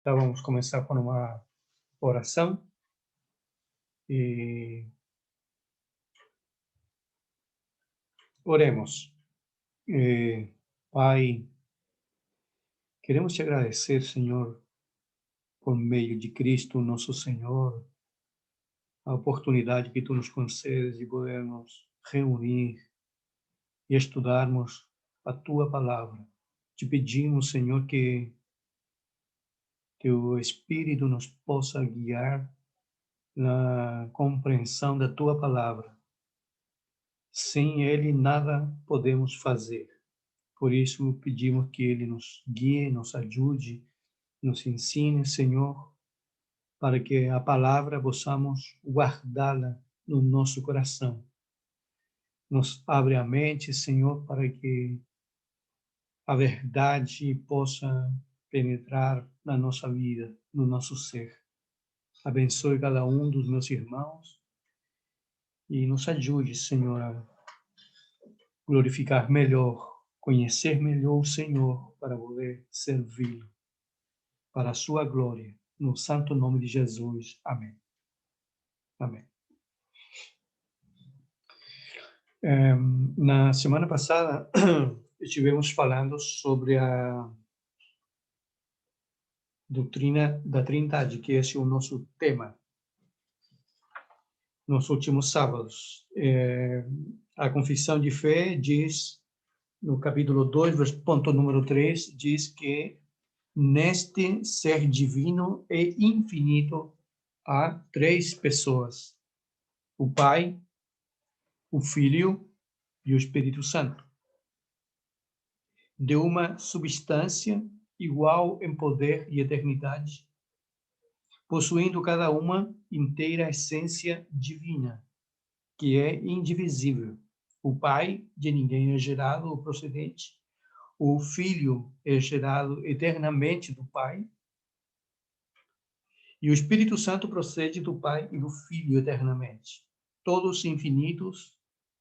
Então, vamos começar com uma oração e oremos. Pai, queremos te agradecer, Senhor, por meio de Cristo, nosso Senhor, a oportunidade que tu nos concedes de podermos reunir e estudarmos a tua palavra. Te pedimos, Senhor, que teu Espírito nos possa guiar na compreensão da tua palavra. Sem ele, nada podemos fazer. Por isso, pedimos que ele nos guie, nos ajude, nos ensine, Senhor, para que a palavra possamos guardá-la no nosso coração. Nos abre a mente, Senhor, para que a verdade possa penetrar na nossa vida, no nosso ser. Abençoe cada um dos meus irmãos e nos ajude, Senhor, a glorificar melhor, conhecer melhor o Senhor para poder servi-lo, para a sua glória, no santo nome de Jesus. Amém. Amém. Na semana passada, estivemos falando sobre a doutrina da Trindade, que esse é o nosso tema, nos últimos sábados. A Confissão de Fé diz, no capítulo 2, ponto número 3, diz que neste ser divino e infinito há três pessoas: o Pai, o Filho e o Espírito Santo, de uma substância igual em poder e eternidade, possuindo cada uma inteira essência divina, que é indivisível. O Pai de ninguém é gerado ou procedente, o Filho é gerado eternamente do Pai, e o Espírito Santo procede do Pai e do Filho eternamente, todos infinitos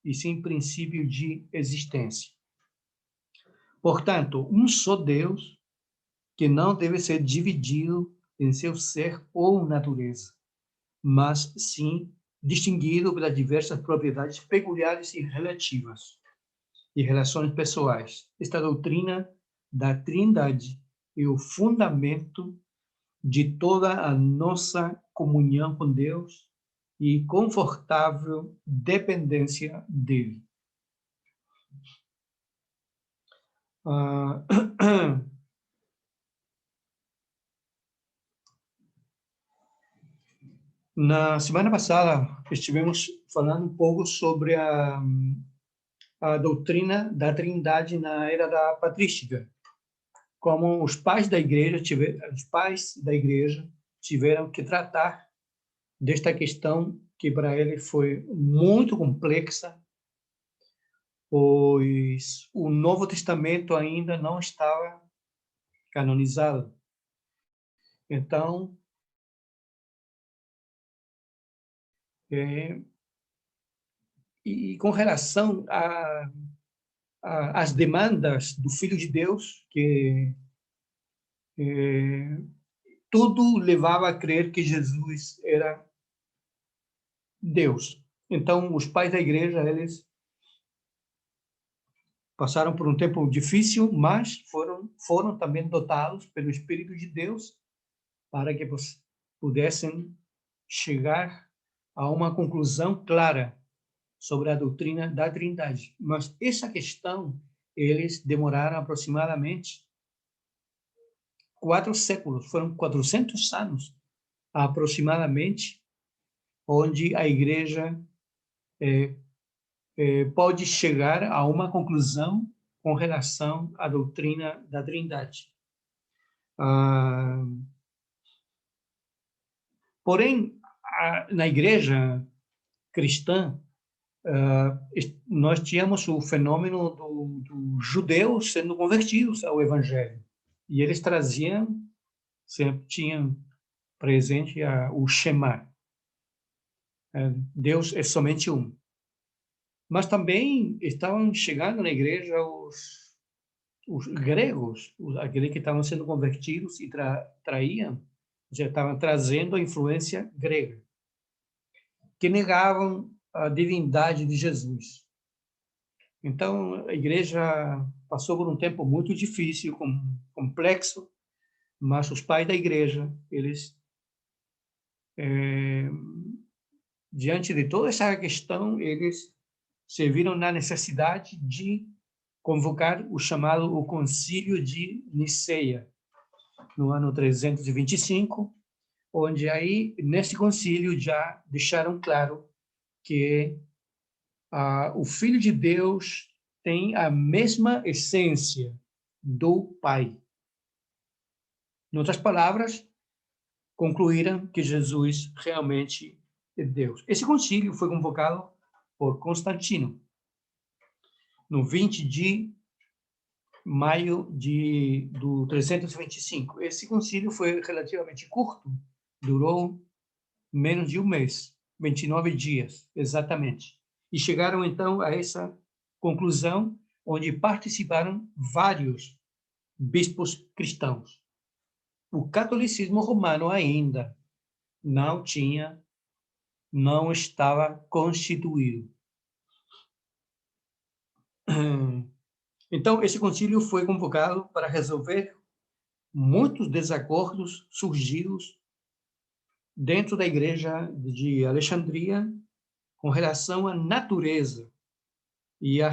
e sem princípio de existência. Portanto, um só Deus que não deve ser dividido em seu ser ou natureza, mas sim distinguido pelas diversas propriedades peculiares e relativas e relações pessoais. Esta doutrina da Trindade é o fundamento de toda a nossa comunhão com Deus e confortável dependência dele. Na semana passada, estivemos falando um pouco sobre a doutrina da Trindade na era da patrística, como os pais da igreja tiveram que tratar desta questão que para ele foi muito complexa, pois o Novo Testamento ainda não estava canonizado. Então, e com relação às demandas do Filho de Deus, que tudo levava a crer que Jesus era Deus. Então, os pais da igreja, eles passaram por um tempo difícil, mas foram também dotados pelo Espírito de Deus para que pudessem chegar a uma conclusão clara sobre a doutrina da Trindade. Mas essa questão, eles demoraram aproximadamente 4 séculos, foram 400 anos aproximadamente, onde a igreja pode chegar a uma conclusão com relação à doutrina da Trindade. Porém, na igreja cristã, nós tínhamos o fenômeno dos judeus sendo convertidos ao evangelho. E eles traziam, sempre tinham presente o Shema. Deus é somente um. Mas também estavam chegando na igreja os gregos, aqueles que estavam sendo convertidos e traíam, já estavam trazendo a influência grega, que negavam a divindade de Jesus. Então, a igreja passou por um tempo muito difícil, complexo, mas os pais da igreja, eles, diante de toda essa questão, eles se viram na necessidade de convocar o Concílio de Niceia, no ano 325, onde aí, nesse concílio, já deixaram claro que o Filho de Deus tem a mesma essência do Pai. Em outras palavras, concluíram que Jesus realmente é Deus. Esse concílio foi convocado por Constantino, no 20 de maio do 325. Esse concílio foi relativamente curto, durou menos de um mês, 29 dias, exatamente. E chegaram, então, a essa conclusão, onde participaram vários bispos cristãos. O catolicismo romano ainda não estava constituído. Então, esse concílio foi convocado para resolver muitos desacordos surgidos dentro da igreja de Alexandria com relação à natureza e a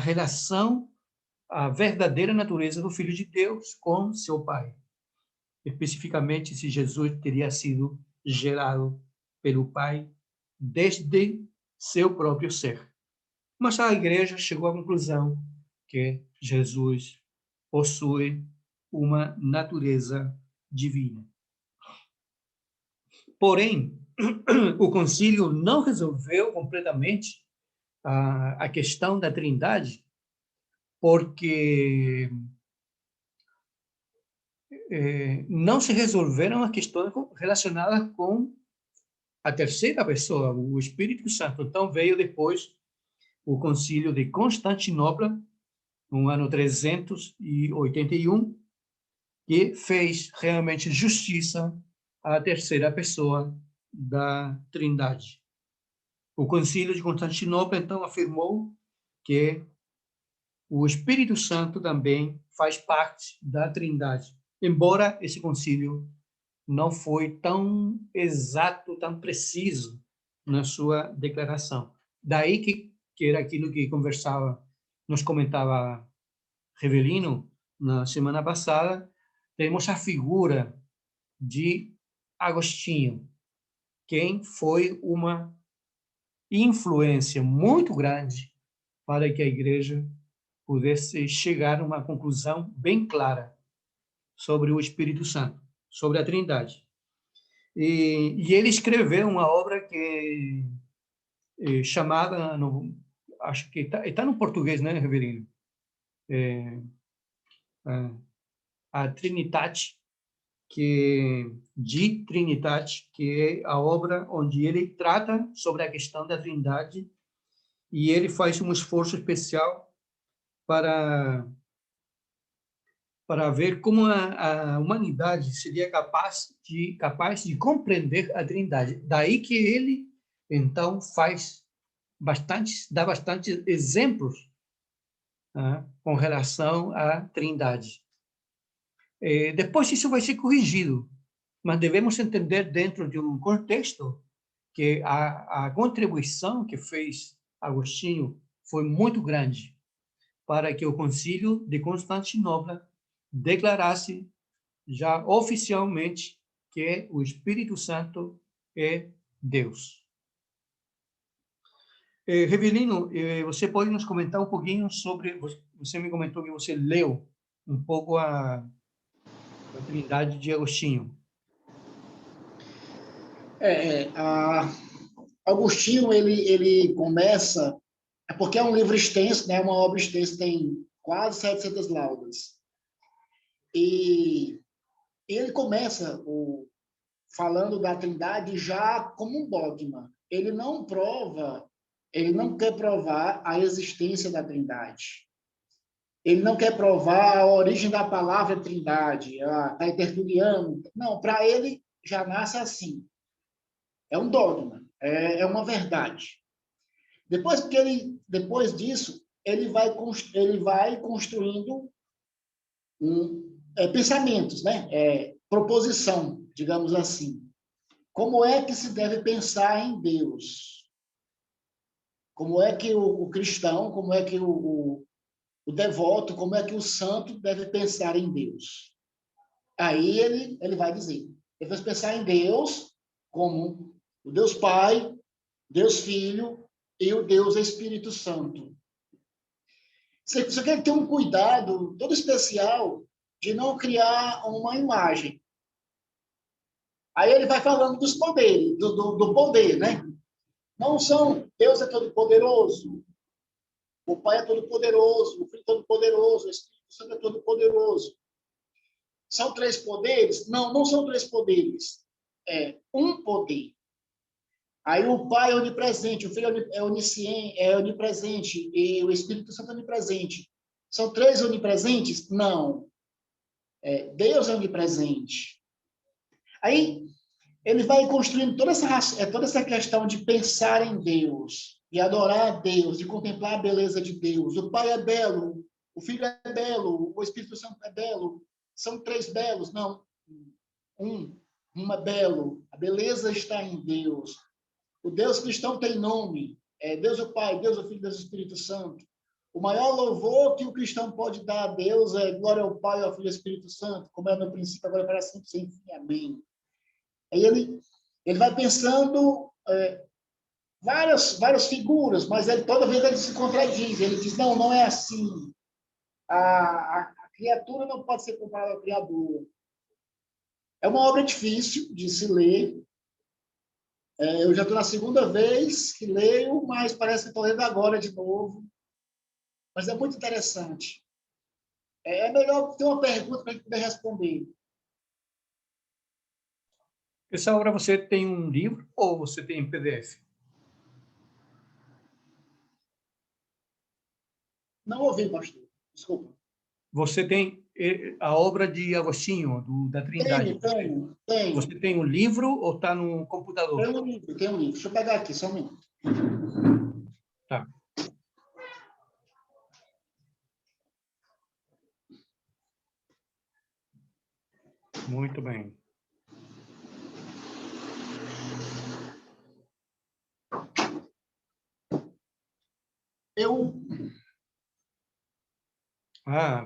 verdadeira natureza do Filho de Deus com seu Pai. Especificamente, se Jesus teria sido gerado pelo Pai desde seu próprio ser. Mas a igreja chegou à conclusão que Jesus possui uma natureza divina. Porém, o concílio não resolveu completamente a questão da Trindade, porque não se resolveram as questões relacionadas com a terceira pessoa, o Espírito Santo. Então, veio depois o concílio de Constantinopla, no ano 381, que fez realmente justiça à terceira pessoa da Trindade. O concílio de Constantinopla, então, afirmou que o Espírito Santo também faz parte da Trindade, embora esse concílio não foi tão exato, tão preciso na sua declaração. Daí que era aquilo que nos comentava Revelino na semana passada, temos a figura de Agostinho, quem foi uma influência muito grande para que a igreja pudesse chegar a uma conclusão bem clara sobre o Espírito Santo, sobre a Trindade. E ele escreveu uma obra que chamada, acho que está no português, né, Reverendo? A Trinitate, de Trinitate, que é a obra onde ele trata sobre a questão da Trindade, e ele faz um esforço especial para ver como a humanidade seria capaz de compreender a Trindade. Daí que ele, então, dá bastantes exemplos, né, com relação à Trindade. Depois isso vai ser corrigido, mas devemos entender dentro de um contexto que a contribuição que fez Agostinho foi muito grande para que o Concílio de Constantinopla declarasse já oficialmente que o Espírito Santo é Deus. Revelino, você pode nos comentar um pouquinho sobre, você me comentou que você leu um pouco a Trindade de Agostinho. Agostinho, ele começa, porque é um livro extenso, né, uma obra extensa, tem quase 700 laudas. E ele começa falando da Trindade já como um dogma. Ele não quer provar a existência da Trindade. Ele não quer provar a origem da palavra trindade, está tertuliano. Não, para ele já nasce assim. É um dogma, é uma verdade. Depois disso, ele vai construindo pensamentos, né? Proposição, digamos assim. Como é que se deve pensar em Deus? Como é que o cristão, como é que o devoto, como é que o santo deve pensar em Deus? Aí ele vai dizer, ele vai pensar em Deus como o Deus Pai, Deus Filho e o Deus Espírito Santo. Você quer ter um cuidado todo especial de não criar uma imagem. Aí ele vai falando dos poderes, do poder, né? Não são, Deus é todo-poderoso, o Pai é todo-poderoso, o Filho é todo-poderoso, o Espírito Santo é todo-poderoso. São três poderes? Não, não são três poderes. É um poder. Aí o Pai é onipresente, o Filho é onipresente e o Espírito Santo é onipresente. São três onipresentes? Não. Deus é onipresente. Aí ele vai construindo toda essa questão de pensar em Deus, de adorar a Deus, de contemplar a beleza de Deus. O Pai é belo, o Filho é belo, o Espírito Santo é belo. São três belos? Não. Um é belo. A beleza está em Deus. O Deus cristão tem nome. É Deus o Pai, Deus o Filho, Deus o Espírito Santo. O maior louvor que o cristão pode dar a Deus é glória ao Pai, ao Filho e ao Espírito Santo, como é no princípio, agora para sempre, sem fim. Amém. Aí ele vai pensando várias figuras, mas toda vez ele se contradiz. Ele diz, não, não é assim. A criatura não pode ser comparada ao Criador. É uma obra difícil de se ler. Eu já estou na segunda vez que leio, mas parece que estou lendo agora de novo. Mas é muito interessante. É melhor ter uma pergunta para a gente poder responder. Essa obra você tem um livro ou você tem em PDF? Não ouvi, pastor. Desculpa. Você tem a obra de Agostinho, da Trindade. Tenho. Você tem um livro ou está no computador? Tenho um livro. Deixa eu pegar aqui, só um minuto. Tá. Muito bem.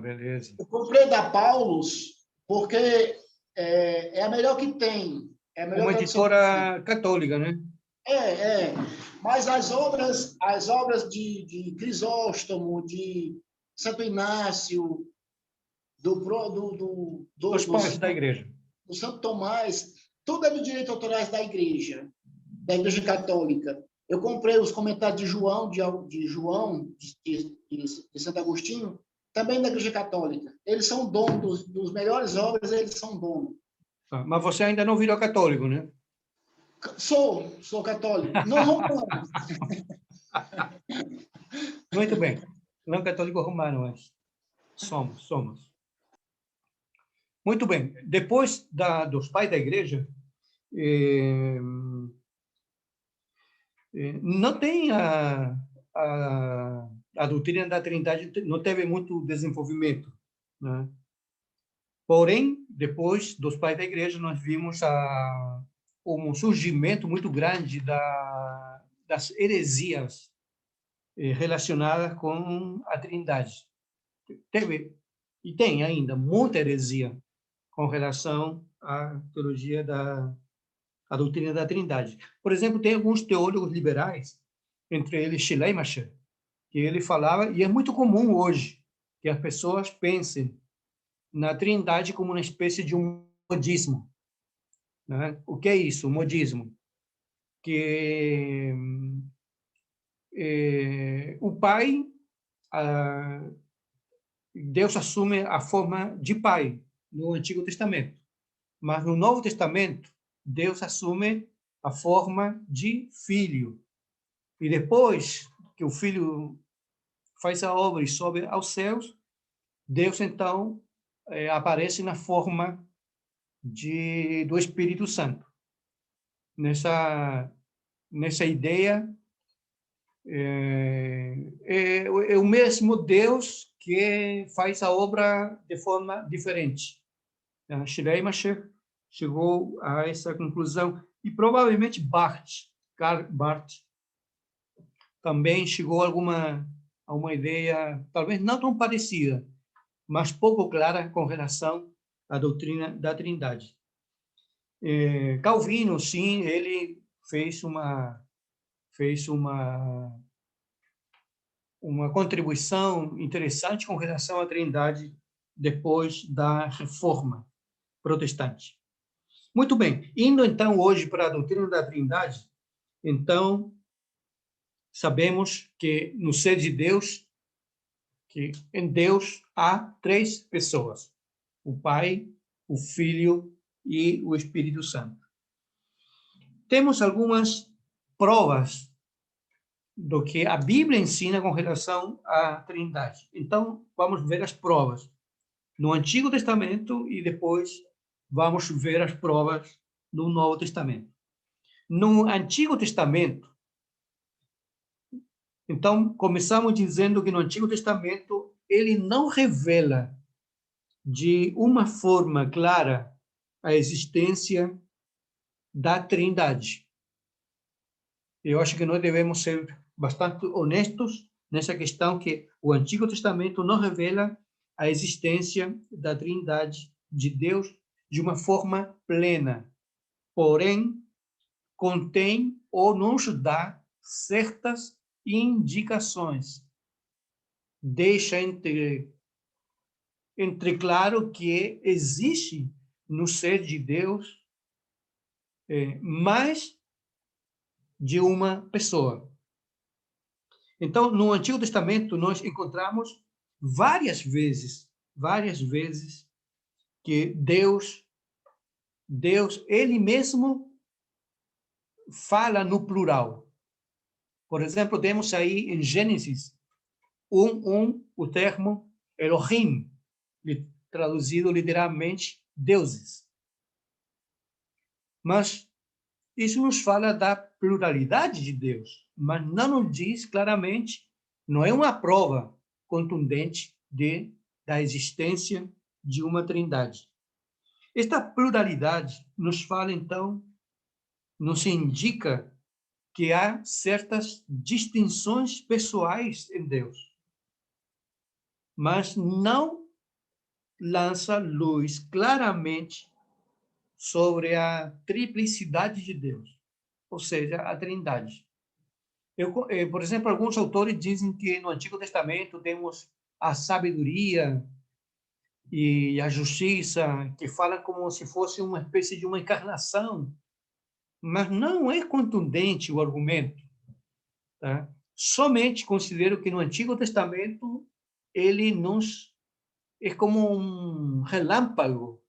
Beleza. Eu comprei da Paulus porque é a melhor que tem. É a melhor Uma tradução editora católica, né? Mas as obras de Crisóstomo, de Santo Inácio, Dos pais da igreja. do Santo Tomás, tudo é de direitos autorais da Igreja Católica. Eu comprei os comentários de João, de Santo Agostinho, também da Igreja Católica. Eles são donos dos melhores obras, eles são donos. Mas você ainda não virou católico, né? Sou católico. Não romano. Muito bem. Não católico romano, mas somos. Muito bem. Depois dos pais da igreja, não tem a doutrina da Trindade, não teve muito desenvolvimento, né? Porém, depois dos pais da igreja, nós vimos um surgimento muito grande das heresias relacionadas com a Trindade. Teve e tem ainda muita heresia com relação à teologia a doutrina da Trindade. Por exemplo, tem alguns teólogos liberais, entre eles Schleiermacher, que ele falava, e é muito comum hoje, que as pessoas pensem na Trindade como uma espécie de um modismo, né? O que é isso, o modismo? Que o Pai, Deus assume a forma de Pai no Antigo Testamento, mas no Novo Testamento, Deus assume a forma de filho. E depois que o filho faz a obra e sobe aos céus, Deus, então, aparece na forma do Espírito Santo. Nessa ideia, é o mesmo Deus que faz a obra de forma diferente. Schleiermacher chegou a essa conclusão, e provavelmente Karl Barth, também chegou a uma ideia, talvez não tão parecida, mas pouco clara com relação à doutrina da Trindade. Calvino, sim, ele fez uma contribuição interessante com relação à Trindade depois da Reforma Protestante. Muito bem, indo então hoje para a doutrina da Trindade, então sabemos que no ser de Deus, que em Deus há três pessoas: o Pai, o Filho e o Espírito Santo. Temos algumas provas do que a Bíblia ensina com relação à Trindade. Então, vamos ver as provas no Antigo Testamento e depois vamos ver as provas no Novo Testamento. No Antigo Testamento, então, começamos dizendo que no Antigo Testamento ele não revela de uma forma clara a existência da Trindade. Eu acho que nós devemos ser bastante honestos nessa questão, que o Antigo Testamento não revela a existência da Trindade de Deus de uma forma plena, porém contém ou nos dá certas indicações. Deixa entre claro que existe no ser de Deus mais de uma pessoa. Então, no Antigo Testamento, nós encontramos várias vezes que Deus, ele mesmo fala no plural. Por exemplo, temos aí em Gênesis 1:1 o termo Elohim, traduzido literalmente deuses. Mas isso nos fala da pluralidade de Deus, mas não nos diz claramente, não é uma prova contundente da existência de uma trindade. Esta pluralidade nos fala, então, nos indica que há certas distinções pessoais em Deus, mas não lança luz claramente sobre a triplicidade de Deus, ou seja, a Trindade. Por exemplo, alguns autores dizem que no Antigo Testamento temos a sabedoria e a justiça, que falam como se fosse uma espécie de uma encarnação, mas não é contundente o argumento. Tá? Somente considero que no Antigo Testamento ele é como um relâmpago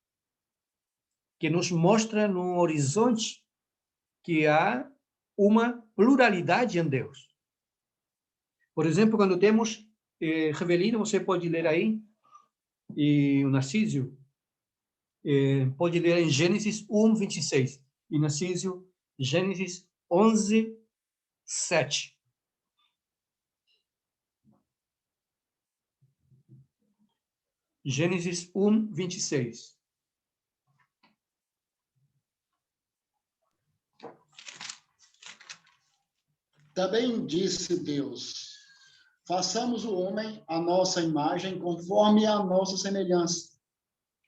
que nos mostra no horizonte que há uma pluralidade em Deus. Por exemplo, quando temos Revelino, você pode ler aí, e o Narcísio pode ler em Gênesis 1:26, e Narcísio, Gênesis 11:7. Gênesis 1:26. Também disse Deus: façamos o homem à nossa imagem, conforme a nossa semelhança.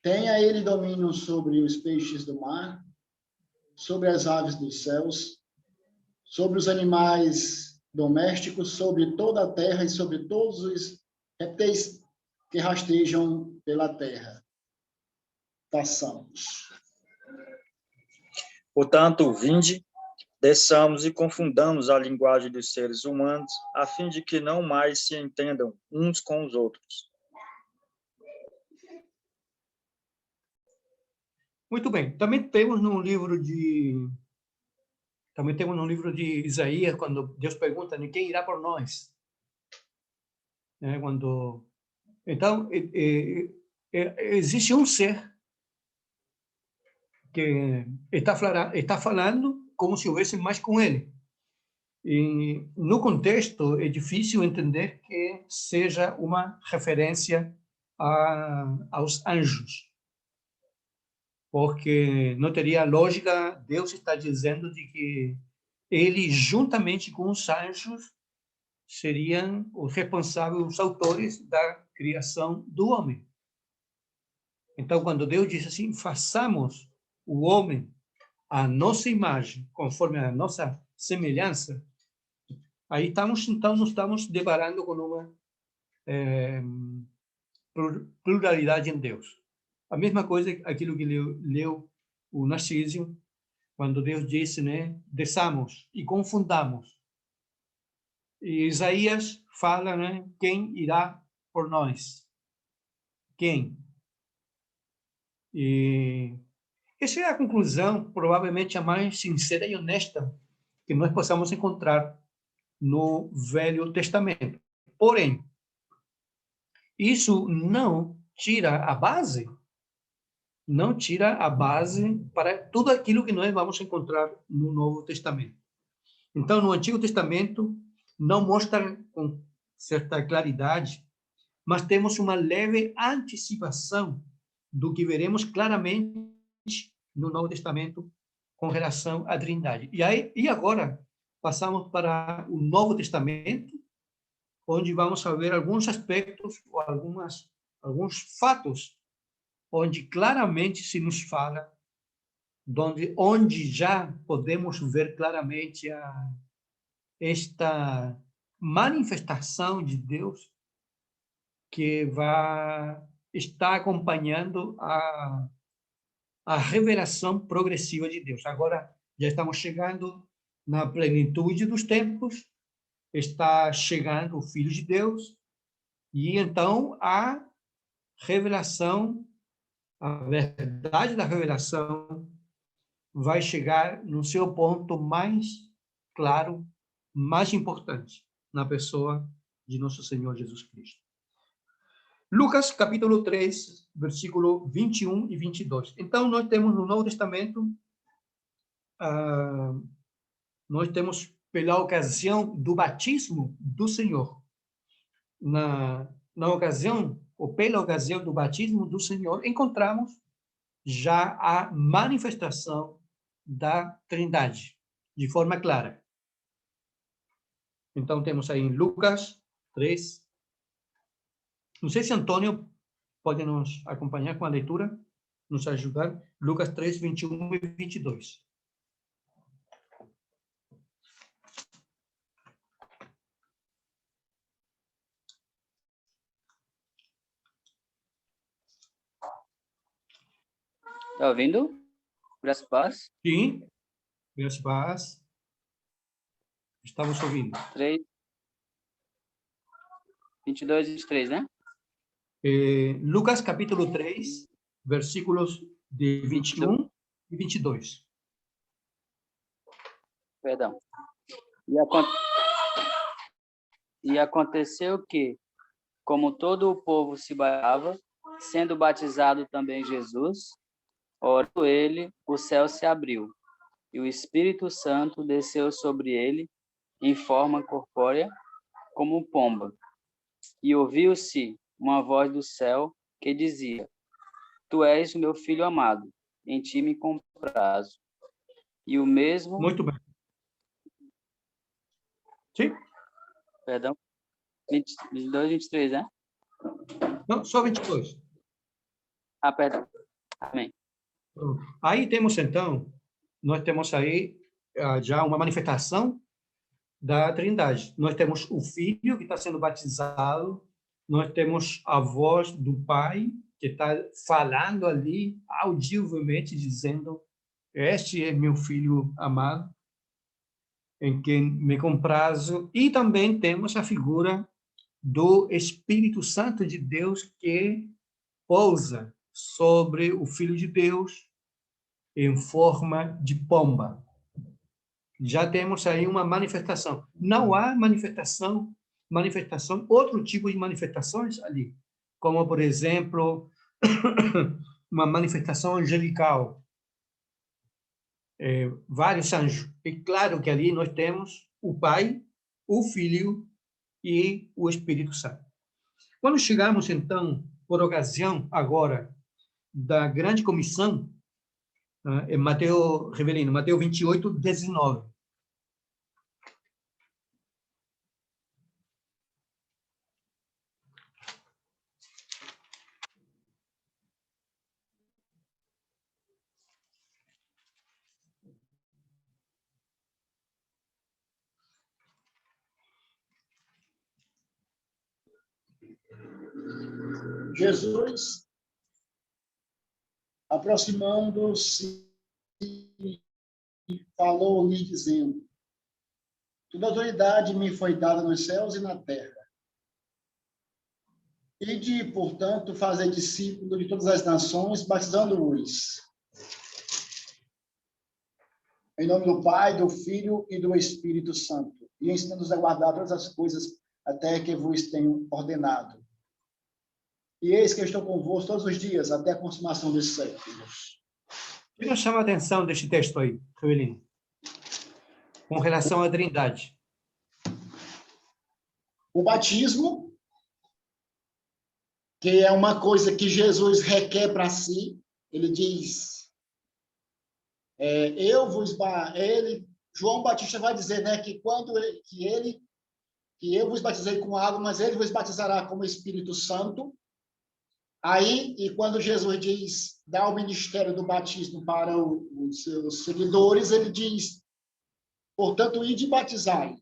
Tenha ele domínio sobre os peixes do mar, sobre as aves dos céus, sobre os animais domésticos, sobre toda a terra e sobre todos os répteis que rastejam pela terra. Façamos. Portanto, vinde, desçamos e confundamos a linguagem dos seres humanos, a fim de que não mais se entendam uns com os outros. Muito bem. Também temos no livro de Isaías, quando Deus pergunta: quem irá por nós? Quando Então, existe um ser que está falando como se houvesse mais com ele. E, no contexto, é difícil entender que seja uma referência aos anjos, porque não teria lógica Deus estar dizendo de que ele, juntamente com os anjos, seriam os responsáveis, os autores da criação do homem. Então, quando Deus diz assim, façamos o homem à nossa imagem, conforme a nossa semelhança, aí então nos estamos deparando com uma pluralidade em Deus. A mesma coisa, aquilo que leu o Narciso, quando Deus disse, né, desçamos e confundamos. E Isaías fala, né, quem irá por nós? Quem? E essa é a conclusão, provavelmente a mais sincera e honesta que nós possamos encontrar no Velho Testamento. Porém, isso não tira a base para tudo aquilo que nós vamos encontrar no Novo Testamento. Então, no Antigo Testamento, não mostra com certa claridade, mas temos uma leve antecipação do que veremos claramente no Novo Testamento com relação à Trindade. E agora, passamos para o Novo Testamento, onde vamos ver alguns aspectos ou alguns fatos onde claramente se nos fala, onde já podemos ver claramente esta manifestação de Deus que vai estar acompanhando a revelação progressiva de Deus. Agora já estamos chegando na plenitude dos tempos, está chegando o Filho de Deus, e então a revelação, a verdade da revelação vai chegar no seu ponto mais claro, mais importante, na pessoa de nosso Senhor Jesus Cristo. Lucas, capítulo 3, versículo 21 e 22. Então, nós temos no Novo Testamento, nós temos, pela ocasião do batismo do Senhor, na ocasião, ou pela ocasião do batismo do Senhor, encontramos já a manifestação da Trindade, de forma clara. Então, temos aí em Lucas 3. Não sei se Antônio pode nos acompanhar com a leitura, nos ajudar. Lucas 3, 21 e 22. Está ouvindo? Graças a paz. Sim, graças a paz. Estamos ouvindo. 3, 22 e 23, né? Lucas, capítulo 3, versículos de 21 e 22. Perdão. E aconteceu que, como todo o povo se batizava, sendo batizado também Jesus, orando ele, o céu se abriu, e o Espírito Santo desceu sobre ele em forma corpórea, como pomba. E ouviu-se uma voz do céu que dizia: Tu és o meu filho amado, em ti me comprazo. E o mesmo... Muito bem. Sim? Perdão. 22, 23, né? Não, só 22. Ah, perdão. Amém. Aí temos, então, nós temos aí já uma manifestação da Trindade. Nós temos o Filho que está sendo batizado, nós temos a voz do Pai que está falando ali audivelmente, dizendo: Este é meu Filho amado, em quem me comprazo. E também temos a figura do Espírito Santo de Deus que pousa sobre o Filho de Deus em forma de pomba. Já temos aí uma manifestação. Não há manifestação, outro tipo de manifestações ali, como, por exemplo, uma manifestação angelical, vários anjos. É claro que ali nós temos o Pai, o Filho e o Espírito Santo. Quando chegamos, então, por ocasião, agora, da grande comissão, em Mateus 28, 19. Jesus, aproximando-se, falou-lhe, dizendo: toda autoridade me foi dada nos céus e na terra. Ide, portanto, fazer discípulos de todas as nações, batizando-os em nome do Pai, do Filho e do Espírito Santo, e ensinando-os a guardar todas as coisas até que vos tenho ordenado. E eis que eu estou convosco todos os dias, até a consumação dos séculos. O que nos chama a atenção deste texto aí, Rivelino? Com relação à Trindade. O batismo, que é uma coisa que Jesus requer para si, ele diz, João Batista vai dizer, né, que que eu vos batizei com água, mas ele vos batizará com o Espírito Santo. Aí, e quando Jesus diz, dá o ministério do batismo para os seus seguidores, ele diz, portanto, ide e batizai,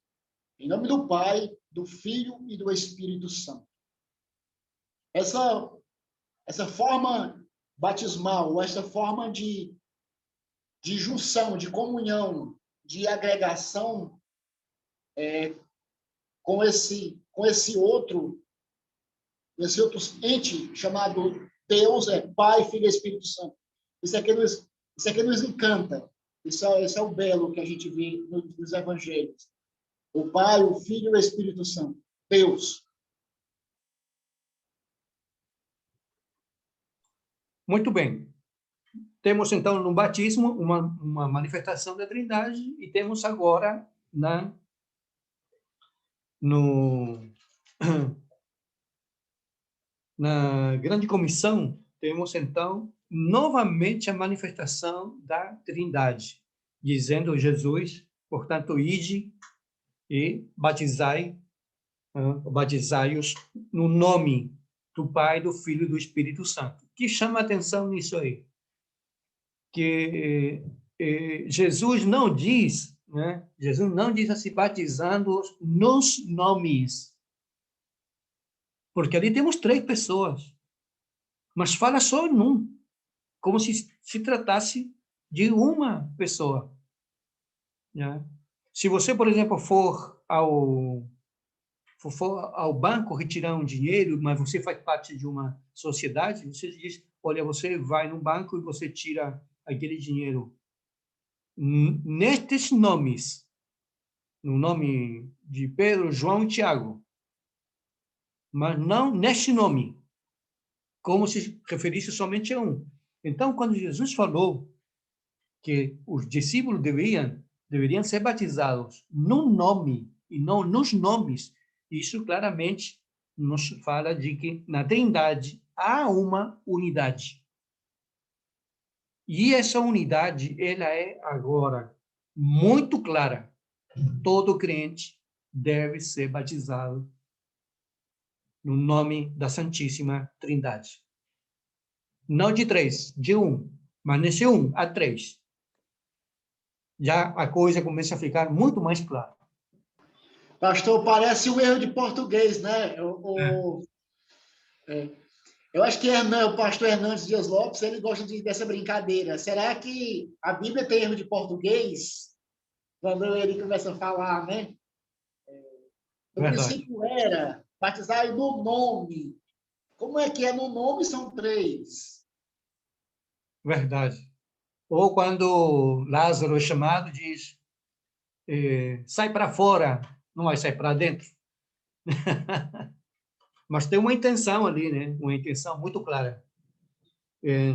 em nome do Pai, do Filho e do Espírito Santo. Essa forma batismal, essa forma de junção, de comunhão, de agregação com esse outro ente chamado Deus, Pai, Filho e Espírito Santo. Isso aqui nos encanta. Isso é o belo que a gente vê nos evangelhos. O Pai, o Filho e o Espírito Santo. Deus. Muito bem. Temos, então, no batismo, uma manifestação da Trindade, e temos agora na grande comissão, temos, então, novamente a manifestação da Trindade, dizendo Jesus, portanto, ide e batizai-os no nome do Pai, do Filho e do Espírito Santo. O que chama a atenção nisso aí? Que Jesus não diz, né? Jesus não diz assim, batizando-os nos nomes, porque ali temos 3 pessoas, mas fala só em um, como se tratasse de uma pessoa, né? Se você, por exemplo, for ao banco retirar um dinheiro, mas você faz parte de uma sociedade, você diz, olha, você vai no banco e você tira aquele dinheiro nestes nomes, no nome de Pedro, João e Tiago, mas não neste nome, como se referisse somente a um. Então, quando Jesus falou que os discípulos deveriam ser batizados no nome e não nos nomes, isso claramente nos fala de que na Trindade há uma unidade. E essa unidade, ela é agora muito clara. Todo crente deve ser batizado no nome da Santíssima Trindade. Não de 3, de um, mas nesse um há 3. Já a coisa começa a ficar muito mais clara. Pastor, parece um erro de português, né? Eu acho que o pastor Hernandes Dias Lopes, ele gosta dessa brincadeira. Será que a Bíblia tem erro de português? Quando ele começa a falar, né? No princípio era batizar no nome. Como é que é no nome? São 3. Verdade. Ou quando Lázaro é chamado, diz, sai para fora, não vai sair para dentro. Mas tem uma intenção ali, né? Uma intenção muito clara.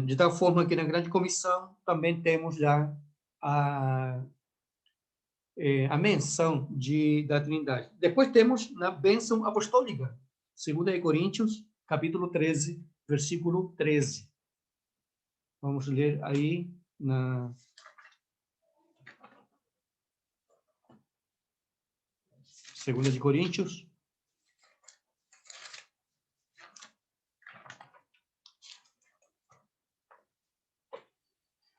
De tal forma que na grande comissão também temos já a menção da Trindade. Depois temos na bênção apostólica, 2 Coríntios, capítulo 13, versículo 13. Vamos ler aí na 2 Coríntios.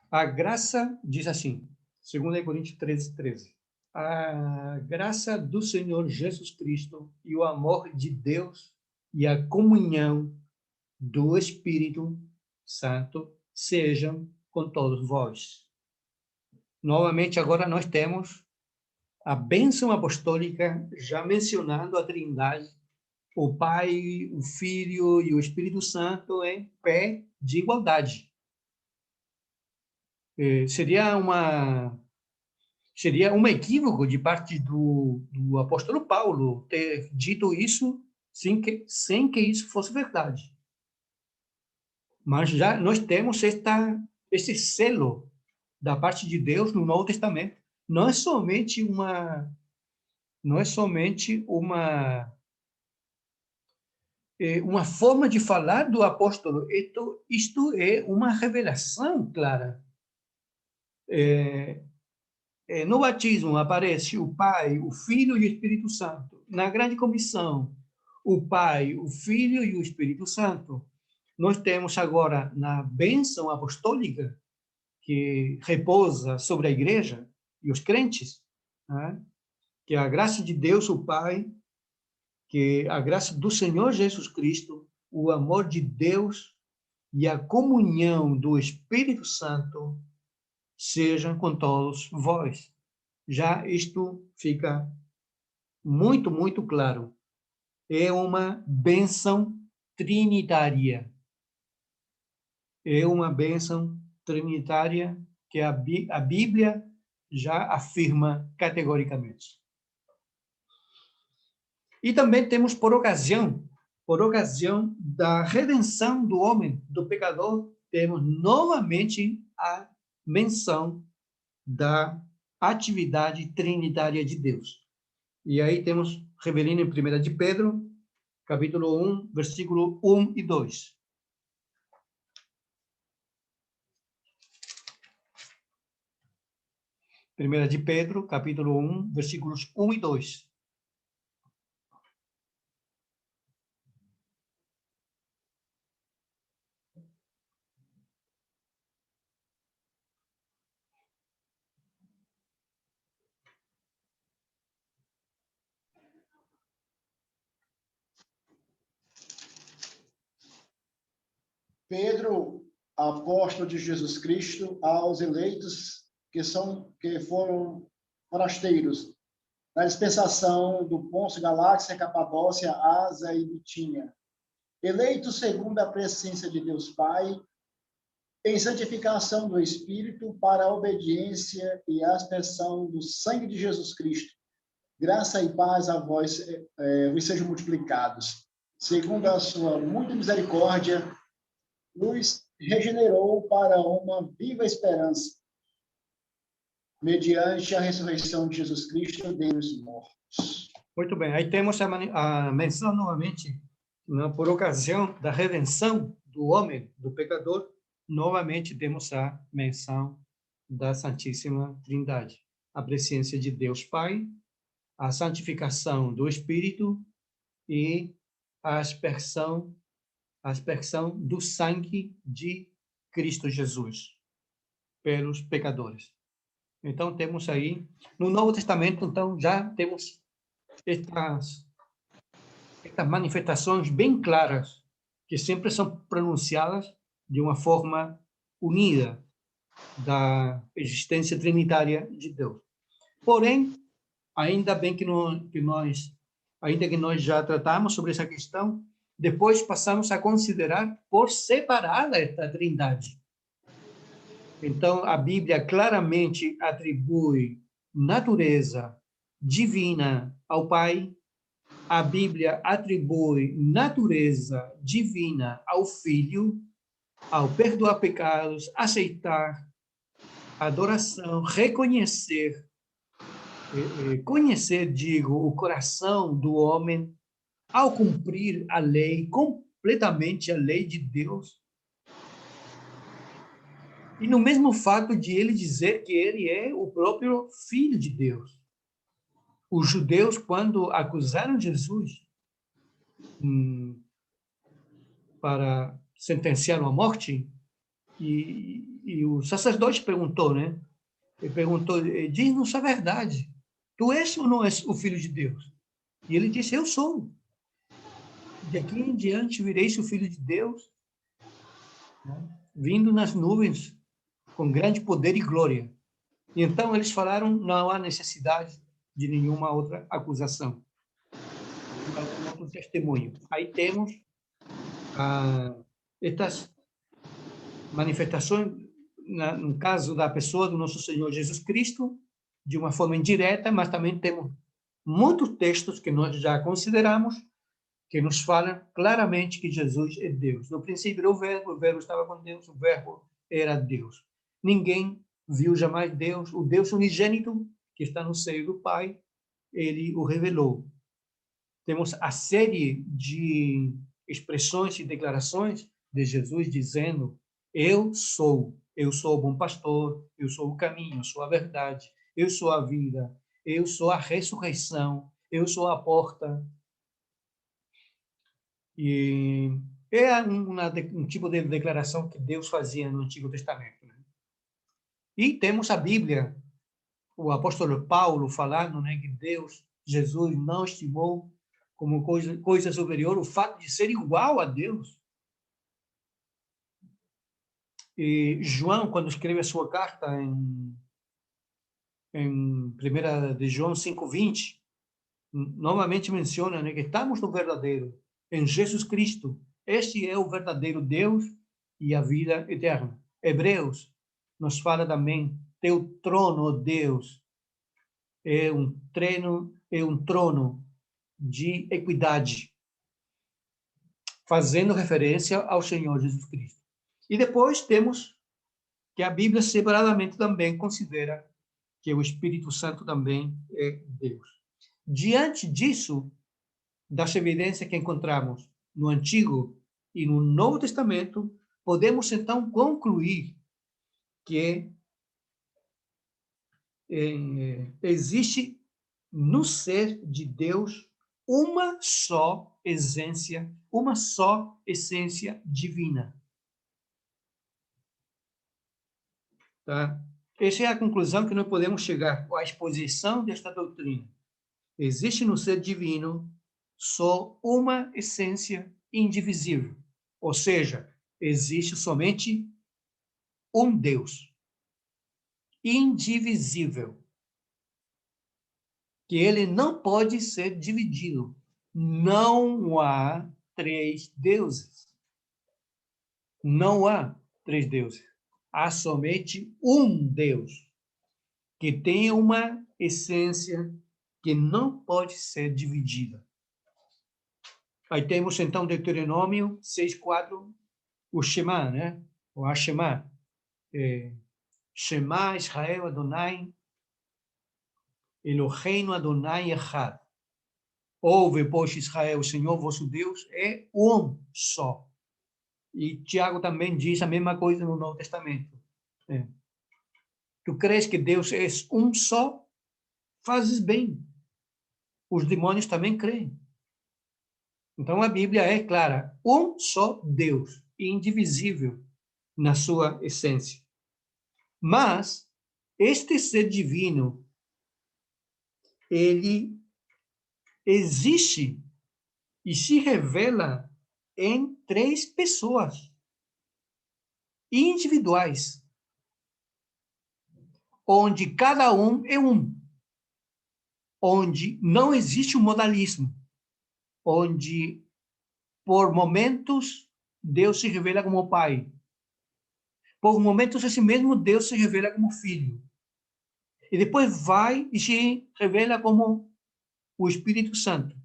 A graça, diz assim, 2 Coríntios 13, 13. A graça do Senhor Jesus Cristo e o amor de Deus e a comunhão do Espírito Santo sejam com todos vós. Novamente, agora nós temos a bênção apostólica, já mencionando a Trindade, o Pai, o Filho e o Espírito Santo em pé de igualdade. Seria um equívoco de parte do apóstolo Paulo ter dito isso sem que isso fosse verdade. Mas já nós temos esse selo da parte de Deus no Novo Testamento. Não é somente uma forma de falar do apóstolo. Isto é uma revelação clara. No batismo aparece o Pai, o Filho e o Espírito Santo. Na grande comissão, o Pai, o Filho e o Espírito Santo. Nós temos agora na bênção apostólica, que repousa sobre a igreja e os crentes, né? Que a graça de Deus, o Pai, que a graça do Senhor Jesus Cristo, o amor de Deus e a comunhão do Espírito Santo sejam com todos vós. Já isto fica muito, muito claro. É uma bênção trinitária. É uma bênção trinitária que a Bíblia já afirma categoricamente. E também temos, por ocasião da redenção do homem, do pecador, temos novamente a menção da atividade trinitária de Deus. E aí temos, revelando em 1 de Pedro, capítulo 1, versículo 1 e 2. Primeira de Pedro, capítulo 1, versículos 1 e 2. Pedro, apóstolo de Jesus Cristo, aos eleitos que foram forasteiros na dispensação do Pôncio, Galácia, Capadócia, Ásia e Bitínia, eleitos segundo a presciência de Deus Pai, em santificação do Espírito, para a obediência e aspersão do sangue de Jesus Cristo. Graça e paz a vós vos sejam multiplicados. Segundo a sua muita misericórdia, nos regenerou para uma viva esperança, mediante a ressurreição de Jesus Cristo dentre os mortos. Muito bem, aí temos a menção novamente, né, por ocasião da redenção do homem, do pecador, novamente temos a menção da Santíssima Trindade, a presciência de Deus Pai, a santificação do Espírito e a aspersão do sangue de Cristo Jesus pelos pecadores. Então, temos aí, no Novo Testamento, então, já temos estas manifestações bem claras, que sempre são pronunciadas de uma forma unida da existência trinitária de Deus. Porém, ainda bem que nós já tratamos sobre essa questão, depois passamos a considerar por separada esta Trindade. Então, a Bíblia claramente atribui natureza divina ao Pai a Bíblia atribui natureza divina ao Filho, ao perdoar pecados, aceitar adoração, reconhecer, conhecer, digo, o coração do homem, ao cumprir a lei, completamente a lei de Deus. E no mesmo fato de ele dizer que ele é o próprio Filho de Deus. Os judeus, quando acusaram Jesus para sentenciá-lo à morte, e o sacerdote perguntou, né? Ele perguntou, diz-nos a verdade, tu és ou não és o Filho de Deus? E ele disse, eu sou. De aqui em diante vireis o Filho de Deus, né? Vindo nas nuvens, com grande poder e glória. E então eles falaram, não há necessidade de nenhuma outra acusação, de algum outro testemunho. Aí temos estas manifestações, no caso da pessoa do nosso Senhor Jesus Cristo, de uma forma indireta, mas também temos muitos textos que nós já consideramos, que nos falam claramente que Jesus é Deus. No princípio era o Verbo estava com Deus, o Verbo era Deus. Ninguém viu jamais Deus, o Deus unigênito, que está no seio do Pai, ele o revelou. Temos a série de expressões e declarações de Jesus dizendo, eu sou o bom pastor, eu sou o caminho, eu sou a verdade, eu sou a vida, eu sou a ressurreição, eu sou a porta. E é um tipo de declaração que Deus fazia no Antigo Testamento, né? E temos a Bíblia, o apóstolo Paulo falando, né, que Deus, Jesus, não estimou como coisa superior o fato de ser igual a Deus. E João, quando escreve a sua carta em 1 de João 5:20, novamente menciona, né, que estamos no verdadeiro, em Jesus Cristo. Este é o verdadeiro Deus e a vida eterna. Hebreus nos fala também, teu trono, ó Deus, é um trono de equidade, fazendo referência ao Senhor Jesus Cristo. E depois temos que a Bíblia separadamente também considera que o Espírito Santo também é Deus. Diante disso, das evidências que encontramos no Antigo e no Novo Testamento, podemos então concluir que existe no ser de Deus uma só essência divina. Tá? Essa é a conclusão que nós podemos chegar com a exposição desta doutrina. Existe no ser divino só uma essência indivisível, ou seja, existe somente um Deus indivisível, que ele não pode ser dividido. Não há três deuses. Não há três deuses. Há somente um Deus, que tem uma essência que não pode ser dividida. Aí temos, então, Deuteronômio 6:4, o Shema, né? O Hashemá. Shema Israel Adonai, Eloheinu Adonai Echad. Ouve, pois, Israel, o Senhor vosso Deus é um só. E Tiago também diz a mesma coisa no Novo Testamento. Tu crees que Deus é um só? Fazes bem. Os demônios também creem. Então a Bíblia é clara, um só Deus, indivisível na sua essência. Mas este ser divino, ele existe e se revela em três pessoas individuais, onde cada um é um, onde não existe um modalismo, onde, por momentos, Deus se revela como Pai. Por momentos, esse mesmo Deus se revela como Filho. E depois vai e se revela como o Espírito Santo.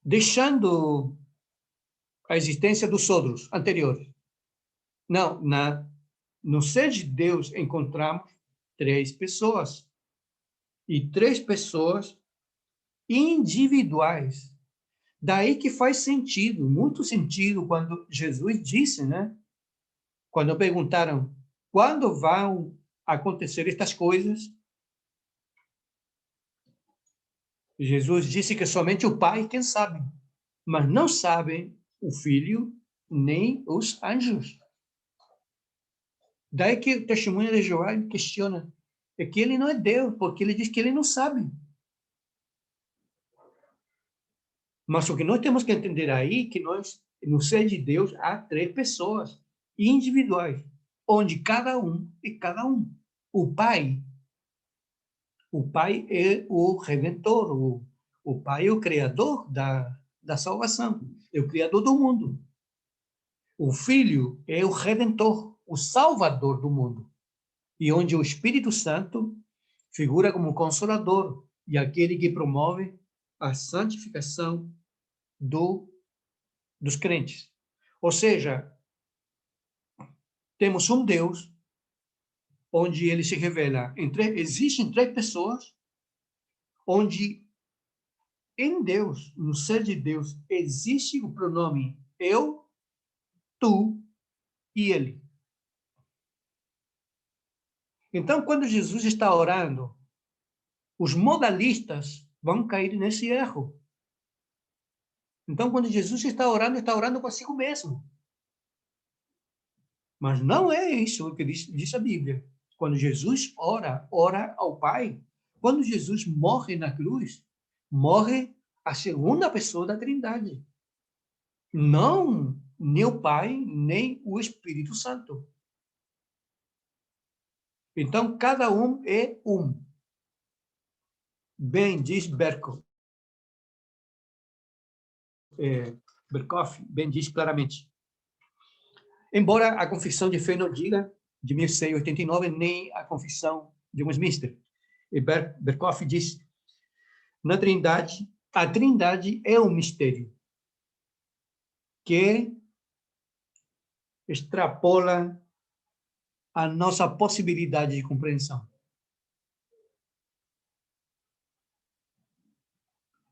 deixando a existência dos outros anteriores. Não, no ser de Deus encontramos 3 pessoas. E 3 pessoas individuais. Daí que faz sentido, muito sentido, quando Jesus disse, né? Quando perguntaram, quando vão acontecer estas coisas? Jesus disse que somente o Pai quem sabe, mas não sabem o Filho nem os anjos. Daí que o testemunho de Jeová questiona, é que ele não é Deus, porque ele diz que ele não sabe. Mas o que nós temos que entender aí é que no ser de Deus, há 3 pessoas individuais, onde cada um é cada um. O Pai é o Redentor, o Pai é o Criador da salvação, é o Criador do mundo. O Filho é o Redentor, o Salvador do mundo. E onde o Espírito Santo figura como Consolador e aquele que promove a santificação dos crentes. Ou seja, temos um Deus onde ele se revela existem 3 pessoas, onde em Deus, no ser de Deus, existe o pronome eu, tu e ele. Então, quando Jesus está orando, os modalistas vão cair nesse erro. Então, quando Jesus está orando consigo mesmo. Mas não é isso que diz a Bíblia. Quando Jesus ora ao Pai. Quando Jesus morre na cruz, morre a segunda pessoa da Trindade. Não nem o Pai, nem o Espírito Santo. Então, cada um é um. Bem diz Berkhoff, bem diz claramente. Embora a Confissão de Fé não diga, de 1689, nem a Confissão de Westminster. Berkhoff diz, na Trindade, a Trindade é um mistério que extrapola a nossa possibilidade de compreensão.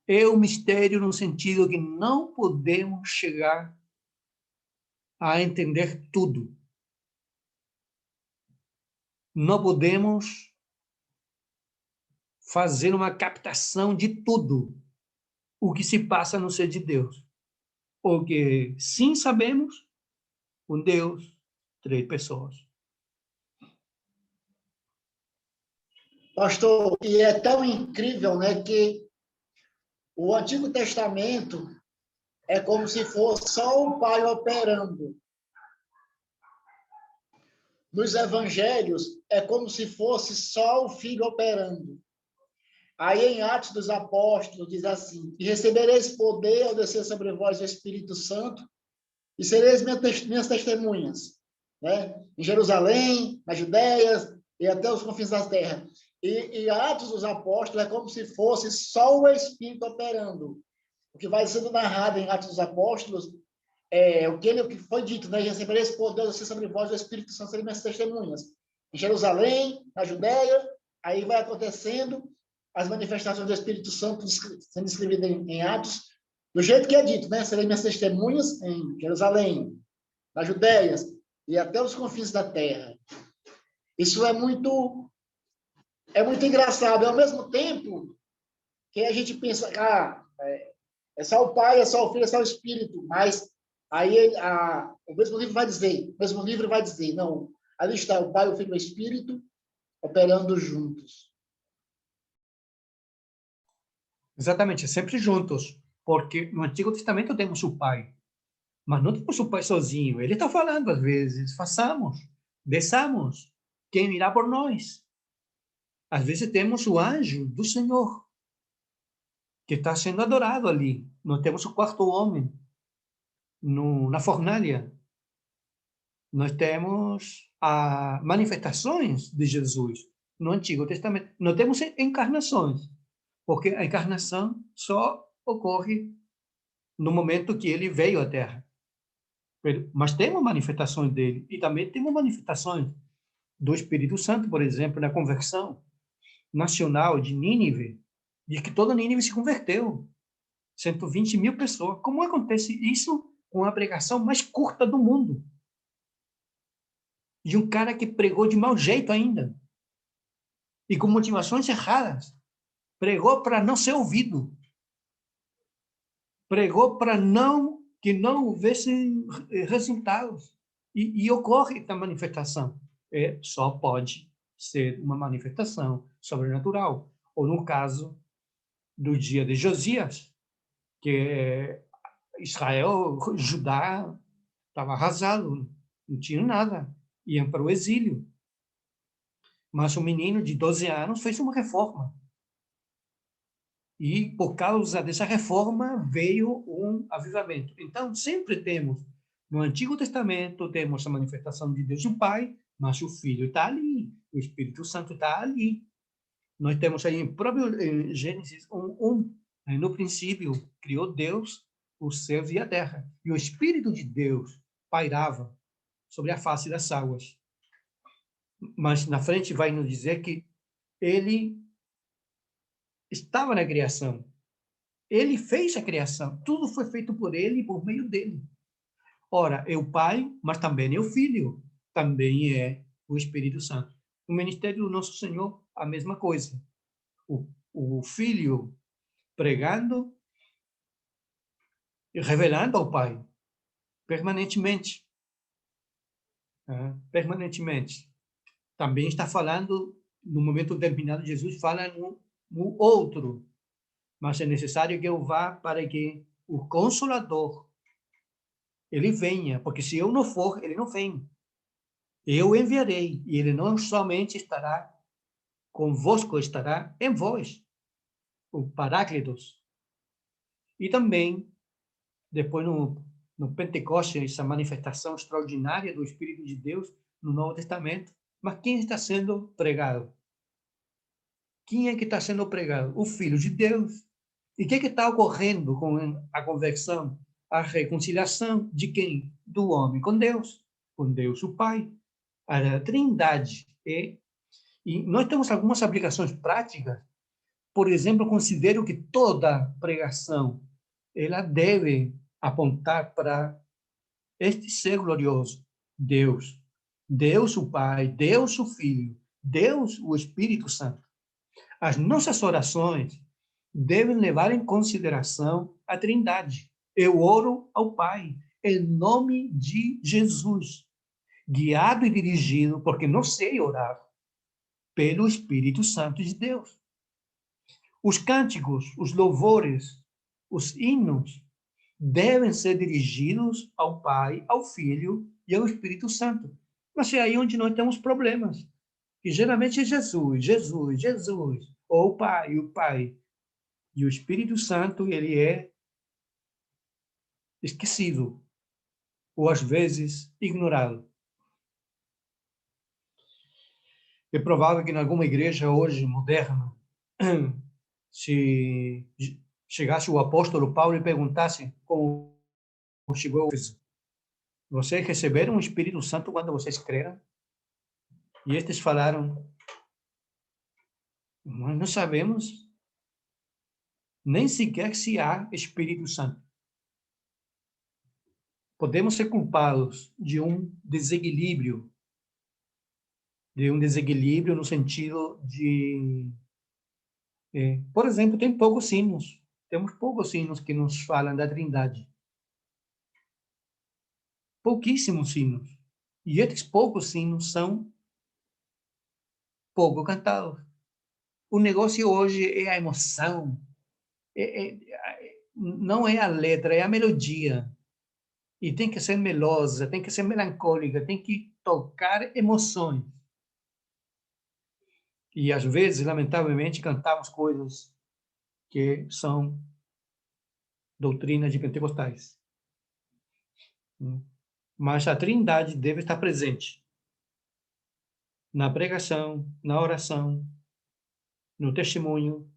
É um mistério no sentido que não podemos chegar a entender tudo. Não podemos fazer uma captação de tudo o que se passa no ser de Deus. Porque sim sabemos um Deus, 3 pessoas. Pastor, e é tão incrível, né, que o Antigo Testamento é como se fosse só o Pai operando. Nos Evangelhos é como se fosse só o Filho operando. Aí em Atos dos Apóstolos diz assim, e recebereis poder ao descer sobre vós o Espírito Santo, e sereis minhas testemunhas, né? Em Jerusalém, na Judéia e até os confins da terra. E Atos dos Apóstolos é como se fosse só o Espírito operando. O que vai sendo narrado em Atos dos Apóstolos é o que foi dito, né? Recebereis poder ao descer sobre vós o Espírito Santo, sereis minhas testemunhas. Em Jerusalém, na Judéia, aí vai acontecendo as manifestações do Espírito Santo sendo escritas em Atos, do jeito que é dito, né? Serem minhas testemunhas em Jerusalém, na Judéia e até os confins da terra. Isso é muito engraçado. Ao mesmo tempo que a gente pensa, é só o Pai, é só o Filho, é só o Espírito, mas aí o mesmo livro vai dizer, não, ali está o Pai, o Filho e o Espírito operando juntos. Exatamente, sempre juntos. Porque no Antigo Testamento temos o Pai, mas não temos o Pai sozinho. Ele está falando às vezes, façamos, desçamos, quem irá por nós? Às vezes temos o anjo do Senhor, que está sendo adorado ali. Nós temos o 4º homem na fornalha. Nós temos as manifestações de Jesus no Antigo Testamento. Nós temos encarnações, porque a encarnação só ocorre no momento que ele veio à Terra. Mas temos manifestações dele, e também temos manifestações do Espírito Santo, por exemplo, na conversão nacional de Nínive, de que toda Nínive se converteu. 120 mil pessoas. Como acontece isso com a pregação mais curta do mundo? De um cara que pregou de mau jeito ainda, e com motivações erradas. Pregou para não ser ouvido. Pregou para que não houvesse resultados. E ocorre a manifestação. Só pode ser uma manifestação sobrenatural. Ou no caso do dia de Josias, que Israel, Judá, estava arrasado, não tinha nada, iam para o exílio. Mas um menino de 12 anos fez uma reforma. E, por causa dessa reforma, veio um avivamento. Então, sempre temos, no Antigo Testamento, temos a manifestação de Deus o Pai, mas o Filho está ali, o Espírito Santo está ali. Nós temos aí, em Gênesis 1:1, no princípio, criou Deus os céus e a terra. E o Espírito de Deus pairava sobre a face das águas. Mas, na frente, vai nos dizer que ele estava na criação. Ele fez a criação. Tudo foi feito por ele e por meio dele. Ora, é o Pai, mas também é o Filho. Também é o Espírito Santo. O ministério do nosso Senhor, a mesma coisa. O Filho pregando e revelando ao Pai permanentemente. Permanentemente. Também está falando, no momento determinado, Jesus fala no outro. Mas é necessário que eu vá para que o Consolador ele venha, porque se eu não for, ele não vem. Eu enviarei, e ele não somente estará convosco, estará em vós, o Paráclitos. E também, depois no Pentecostes, essa manifestação extraordinária do Espírito de Deus no Novo Testamento. Mas quem está sendo pregado? Quem é que está sendo pregado? O Filho de Deus. E o que está ocorrendo com a conversão? A reconciliação de quem? Do homem com Deus o Pai. A Trindade. E nós temos algumas aplicações práticas. Por exemplo, considero que toda pregação ela deve apontar para este ser glorioso, Deus. Deus o Pai, Deus o Filho, Deus o Espírito Santo. As nossas orações devem levar em consideração a Trindade. Eu oro ao Pai, em nome de Jesus, guiado e dirigido, porque não sei orar, pelo Espírito Santo de Deus. Os cânticos, os louvores, os hinos devem ser dirigidos ao Pai, ao Filho e ao Espírito Santo. Mas é aí onde nós temos problemas. E geralmente é Jesus, Jesus, Jesus, ou o Pai. E o Espírito Santo, ele é esquecido, ou às vezes ignorado. É provável que em alguma igreja hoje, moderna, se chegasse o apóstolo Paulo e perguntasse como chegou, vocês receberam o Espírito Santo quando vocês creram? E estes falaram, nós não sabemos nem sequer se há Espírito Santo. Podemos ser culpados de um desequilíbrio no sentido de, por exemplo, tem poucos hinos, temos poucos hinos que nos falam da Trindade. Pouquíssimos hinos. E esses poucos hinos são pouco cantados. O negócio hoje é a emoção, não é a letra, é a melodia. E tem que ser melosa, tem que ser melancólica, tem que tocar emoções. E, às vezes, lamentavelmente, cantamos coisas que são doutrinas de pentecostais. Mas a Trindade deve estar presente na pregação, na oração, no testemunho.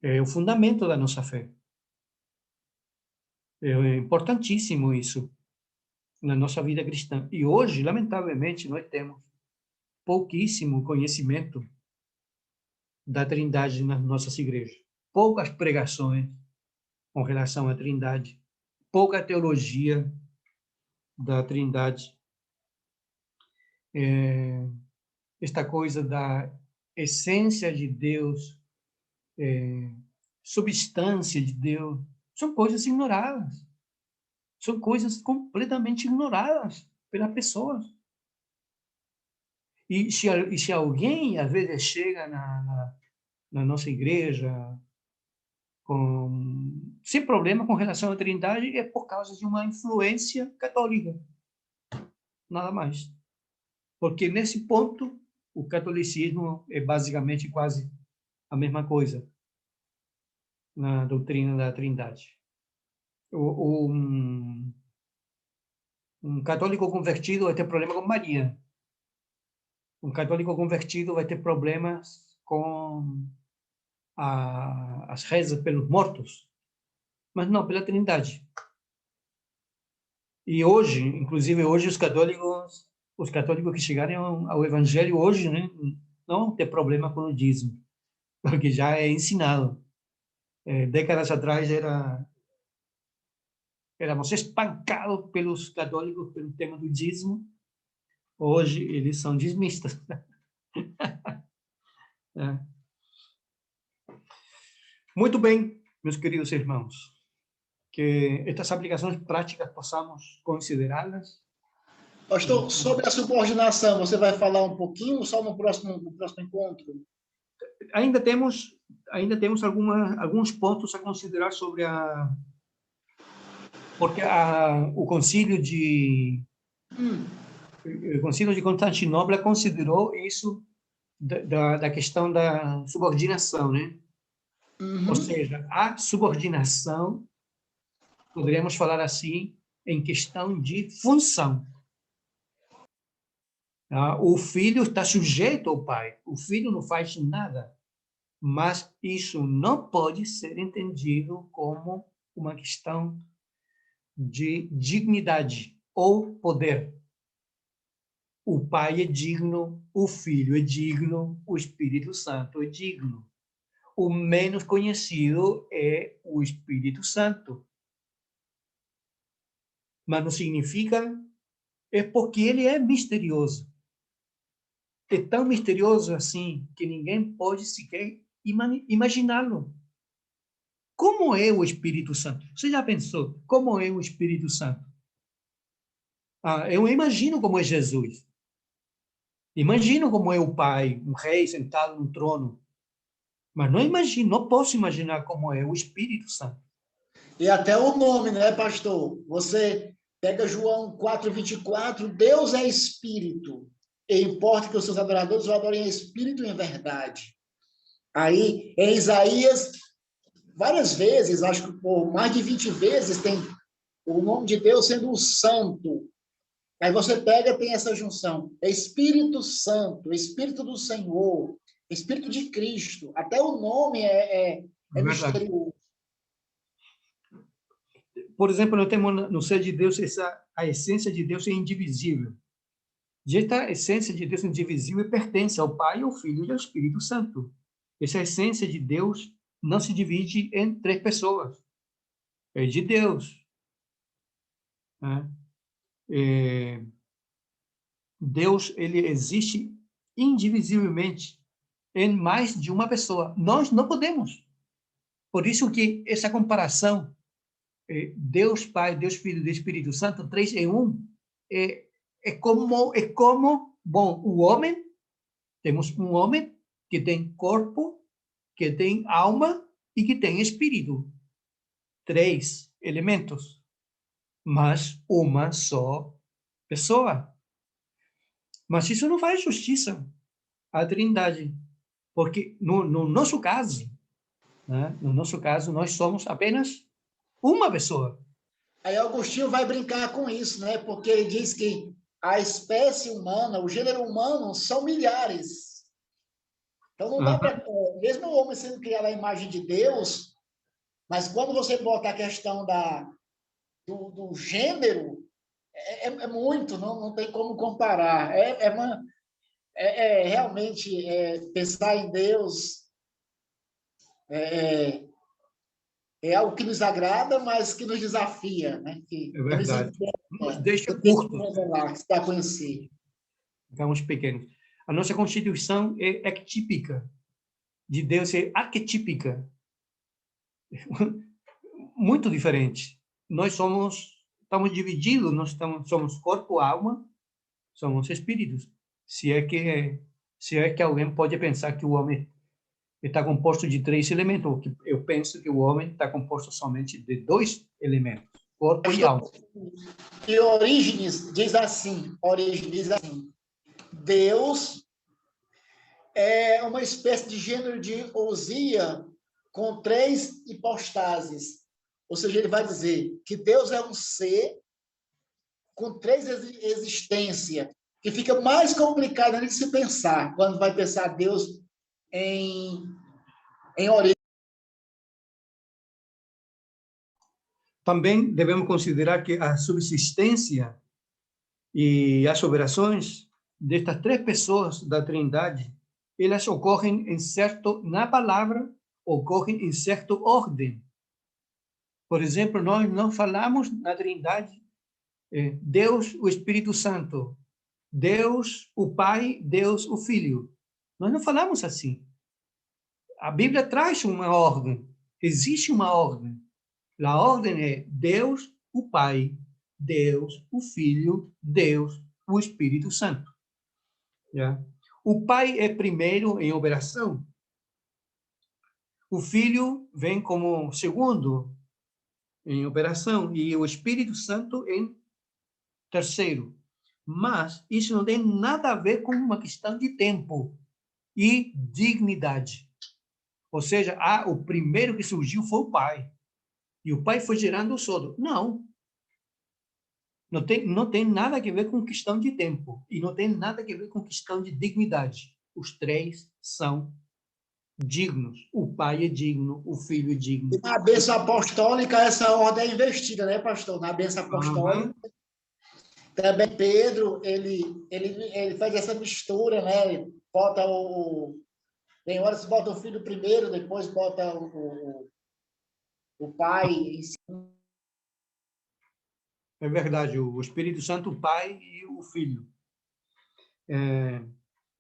É o fundamento da nossa fé. É importantíssimo isso na nossa vida cristã. E hoje, lamentavelmente, nós temos pouquíssimo conhecimento da Trindade nas nossas igrejas. Poucas pregações com relação à Trindade, pouca teologia da Trindade. Esta coisa da essência de Deus, substância de Deus, são coisas ignoradas. São coisas completamente ignoradas pelas pessoas. E se alguém, às vezes, chega na nossa igreja sem problema com relação à Trindade, é por causa de uma influência católica. Nada mais. Porque, nesse ponto, o catolicismo é basicamente quase a mesma coisa na doutrina da Trindade. Um católico convertido vai ter problema com Maria. Um católico convertido vai ter problemas com as rezas pelos mortos, mas não pela Trindade. E hoje, inclusive hoje, os católicos que chegarem ao Evangelho hoje, né, não tem problema com o dízimo, porque já é ensinado. Décadas atrás éramos espancados pelos católicos pelo tema do dízimo. Hoje eles são dizimistas. Muito bem, meus queridos irmãos, que estas aplicações práticas possamos considerá-las. Pastor, sobre a subordinação, você vai falar um pouquinho ou só no próximo encontro? Ainda temos alguns pontos a considerar sobre porque o Concílio de Constantinopla considerou isso da questão da subordinação, né? Ou seja, a subordinação, poderíamos falar assim, em questão de função. O filho está sujeito ao pai, o filho não faz nada, mas isso não pode ser entendido como uma questão de dignidade ou poder. O pai é digno, o filho é digno, o Espírito Santo é digno. O menos conhecido é o Espírito Santo. Mas não significa, é porque ele é misterioso. É tão misterioso assim que ninguém pode sequer imaginá-lo. Como é o Espírito Santo? Você já pensou como é o Espírito Santo? Eu imagino como é Jesus. Imagino como é o Pai, um rei sentado no trono. Mas não posso imaginar como é o Espírito Santo. E até o nome, né, pastor? Você pega João 4:24, Deus é Espírito. E importa que os seus adoradores o adorem em Espírito e em verdade. Aí, em Isaías, várias vezes, acho que por mais de 20 vezes, tem o nome de Deus sendo o Santo. Aí você pega, tem essa junção. Espírito Santo, Espírito do Senhor, Espírito de Cristo. Até o nome é misterioso. Por exemplo, nós temos no ser de Deus, a essência de Deus é indivisível. E esta essência de Deus indivisível pertence ao Pai, ao Filho e ao Espírito Santo. Essa essência de Deus não se divide em 3 pessoas. É de Deus. Deus, ele existe indivisivelmente em mais de uma pessoa. Nós não podemos. Por isso que essa comparação, Deus Pai, Deus Filho e Deus Espírito Santo, 3 em 1, é como, bom, o homem, temos um homem que tem corpo, que tem alma e que tem espírito. 3 elementos, mas uma só pessoa. Mas isso não faz justiça à Trindade, porque no nosso caso, né, nós somos apenas uma pessoa. Aí Agostinho vai brincar com isso, né? Porque ele diz que a espécie humana, o gênero humano, são milhares. Então não dá para, mesmo o homem sendo criado à imagem de Deus, mas quando você bota a questão da do gênero, é muito, não tem como comparar. Realmente pensar em Deus é algo que nos agrada, mas que nos desafia, né? Que É verdade. Nos deixa que tem que curtos, revelar, que se dá a conhecer. ficamos pequenos. A nossa Constituição é típica, de Deus é arquetípica, muito diferente. Nós estamos divididos, somos corpo, alma, somos espíritos. Se é que alguém pode pensar que o homem está composto de 3 elementos, eu penso que o homem está composto somente de 2 elementos, corpo e alma. E Orígenes diz assim, Deus é uma espécie de gênero de ousia com 3 hipostases. Ou seja, ele vai dizer que Deus é um ser com 3 existências, que fica mais complicado ainda de se pensar, quando vai pensar Deus em origem. Também devemos considerar que a subsistência e as operações destas 3 pessoas da Trindade, elas ocorrem na palavra, ocorrem em certa ordem. Por exemplo, nós não falamos na Trindade Deus, o Espírito Santo, Deus, o Pai, Deus, o Filho. Nós não falamos assim. A Bíblia traz uma ordem. Existe uma ordem. A ordem é Deus, o Pai, Deus, o Filho, Deus, o Espírito Santo. Yeah. O Pai é primeiro em operação. O Filho vem como segundo em operação e o Espírito Santo em terceiro. Mas isso não tem nada a ver com uma questão de tempo e dignidade. Ou seja, o primeiro que surgiu foi o Pai. E o Pai foi gerando os outros. Não. Não tem nada a ver com questão de tempo. E não tem nada a ver com questão de dignidade. Os 3 são dignos. O Pai é digno, o Filho é digno. E na bênção apostólica, essa ordem é investida, né, pastor? Na bênção apostólica. Também Pedro, ele faz essa mistura, né? Ele bota tem horas que bota o filho primeiro, depois bota o pai em cima. É verdade, o Espírito Santo, o Pai e o Filho.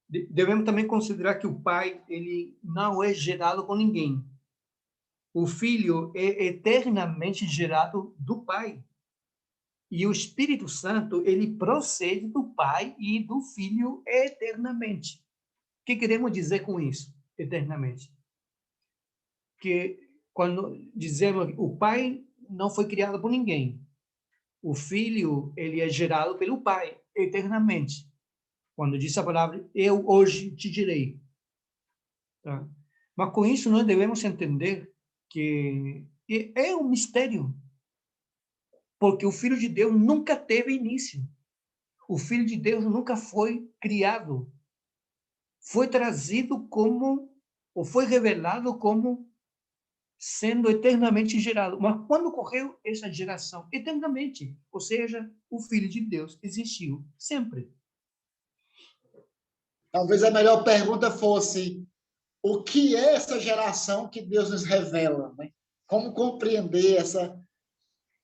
Devemos também considerar que o Pai ele não é gerado por ninguém. O Filho é eternamente gerado do Pai. E o Espírito Santo, ele procede do Pai e do Filho eternamente. O que queremos dizer com isso, eternamente? Que quando dizemos que o Pai não foi criado por ninguém, o Filho, ele é gerado pelo Pai eternamente. Quando diz a palavra, eu hoje te direi. Tá? Mas com isso nós devemos entender que é um mistério. Porque o Filho de Deus nunca teve início. O Filho de Deus nunca foi criado. Foi trazido ou foi revelado como sendo eternamente gerado. Mas quando ocorreu essa geração? Eternamente. Ou seja, o Filho de Deus existiu sempre. Talvez a melhor pergunta fosse: o que é essa geração que Deus nos revela? Né? Como compreender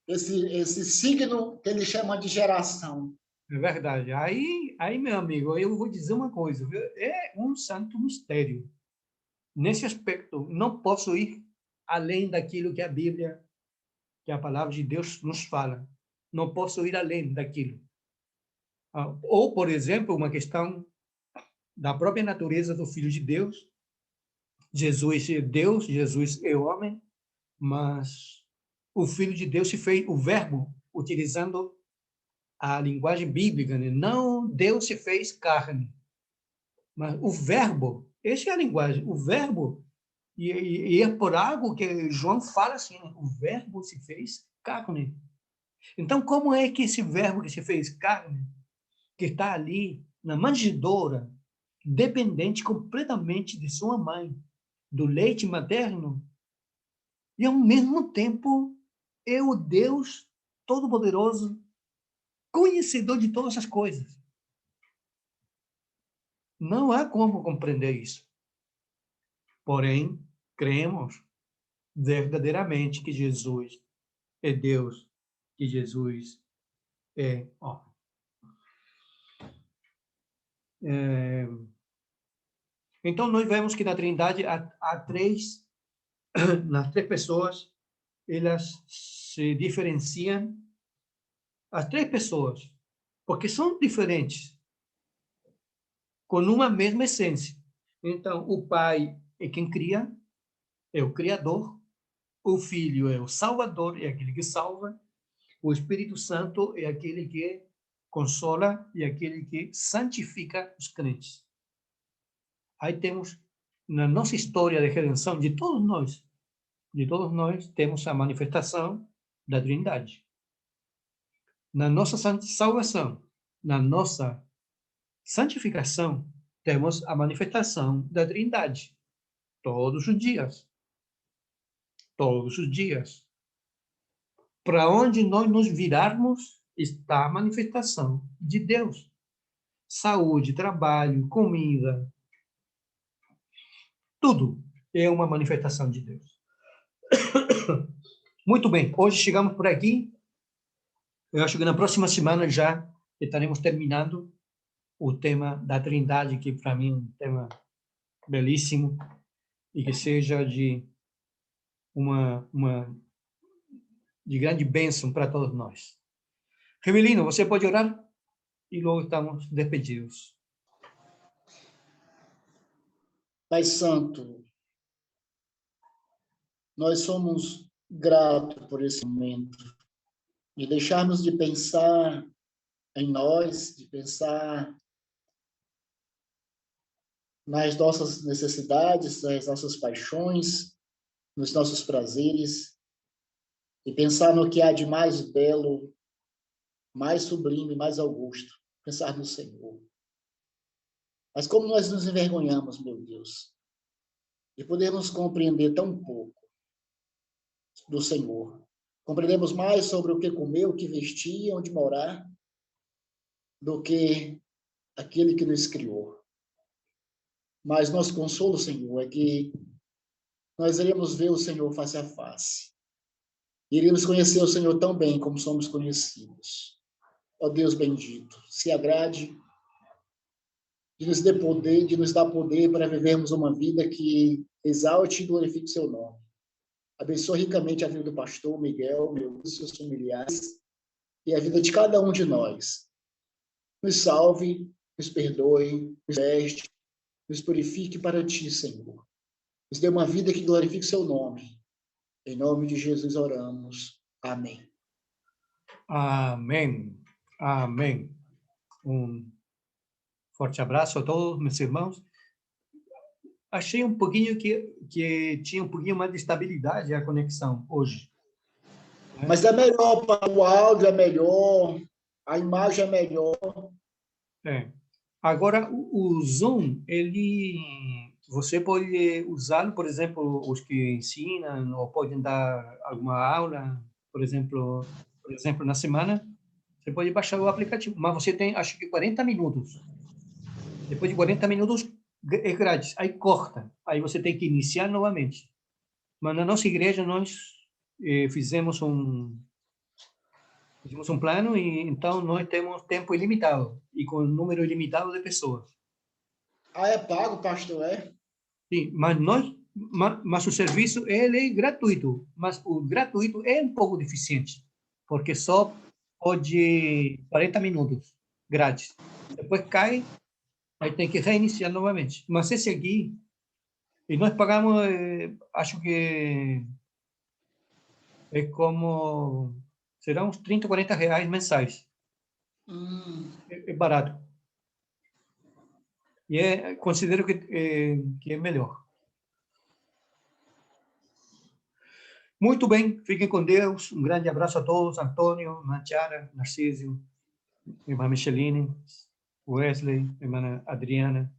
esse signo que ele chama de geração? É verdade. Aí, meu amigo, eu vou dizer uma coisa. Viu? É um santo mistério. Nesse aspecto, não posso ir além daquilo que a Bíblia, que a palavra de Deus nos fala. Não posso ir além daquilo. Ou, por exemplo, uma questão da própria natureza do Filho de Deus. Jesus é Deus, Jesus é homem, mas o Filho de Deus se fez o verbo, utilizando a linguagem bíblica, né? Não Deus se fez carne, mas o verbo, essa é a linguagem, o verbo, e é por algo que João fala assim, né? O verbo se fez carne. Então, como é que esse verbo que se fez carne, que está ali na manjedoura, dependente completamente de sua mãe, do leite materno, e ao mesmo tempo é o Deus todo-poderoso, conhecedor de todas as coisas. Não há como compreender isso. Porém, cremos verdadeiramente que Jesus é Deus, que Jesus é... Então, nós vemos que na Trindade há três, nas três pessoas, elas se diferenciam, as três pessoas, porque são diferentes, com uma mesma essência. Então, o Pai é quem cria, é o Criador, o Filho é o Salvador, é aquele que salva, o Espírito Santo é aquele que consola e aquele que santifica os crentes. Aí temos, na nossa história de redenção, de todos nós, temos a manifestação da Trindade. Na nossa salvação, na nossa santificação, temos a manifestação da Trindade. Todos os dias. Todos os dias. Para onde nós nos virarmos, está a manifestação de Deus. Saúde, trabalho, comida, tudo é uma manifestação de Deus. Muito bem, hoje chegamos por aqui. Eu acho que na próxima semana já estaremos terminando o tema da Trindade, que para mim é um tema belíssimo e que seja de de grande bênção para todos nós. Rivelino, você pode orar? E logo estamos despedidos. Pai Santo, nós somos gratos por esse momento, de deixarmos de pensar em nós, de pensar nas nossas necessidades, nas nossas paixões, nos nossos prazeres, e pensar no que há de mais belo, mais sublime, mais augusto, pensar no Senhor. Mas como nós nos envergonhamos, meu Deus, de podermos compreender tão pouco do Senhor. Compreendemos mais sobre o que comer, o que vestir, onde morar, do que aquele que nos criou. Mas nosso consolo, Senhor, é que nós iremos ver o Senhor face a face. Iremos conhecer o Senhor tão bem como somos conhecidos. Ó Deus bendito, se agrade de nos dar poder para vivermos uma vida que exalte e glorifique o seu nome. Abençoe ricamente a vida do pastor Miguel, meus seus familiares, e a vida de cada um de nós. Nos salve, nos perdoe, nos veste, nos purifique para ti, Senhor. Nos dê uma vida que glorifique seu nome. Em nome de Jesus oramos. Amém. Amém. Amém. Forte abraço a todos, meus irmãos. Achei um pouquinho que tinha um pouquinho mais de estabilidade a conexão hoje. Mas é melhor, o áudio é melhor, a imagem é melhor. Agora, o Zoom, você pode usá-lo, por exemplo, os que ensinam ou podem dar alguma aula, por exemplo, na semana, você pode baixar o aplicativo, mas você tem, acho que 40 minutos. Depois de 40 minutos, é grátis. Aí corta. Aí você tem que iniciar novamente. Mas na nossa igreja, nós fizemos um plano e então nós temos tempo ilimitado e com número ilimitado de pessoas. Ah, é pago, pastor, é? Sim, mas o serviço ele é gratuito, mas o gratuito é um pouco deficiente, porque só pode 40 minutos grátis. Depois cai, aí tem que reiniciar novamente. Mas esse aqui, e nós pagamos, acho que é como, será uns 30, 40 reais mensais. É barato. E considero que é melhor. Muito bem, fiquem com Deus. Um grande abraço a todos. Antônio, Nachara, Narciso, irmã Micheline, Wesley, irmã Adriana.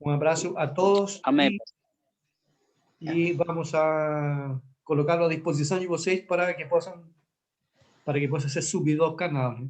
Um abraço a todos. Amém. E vamos a colocá-lo à disposição de vocês para que possam para que possa ser subido ao canal, né?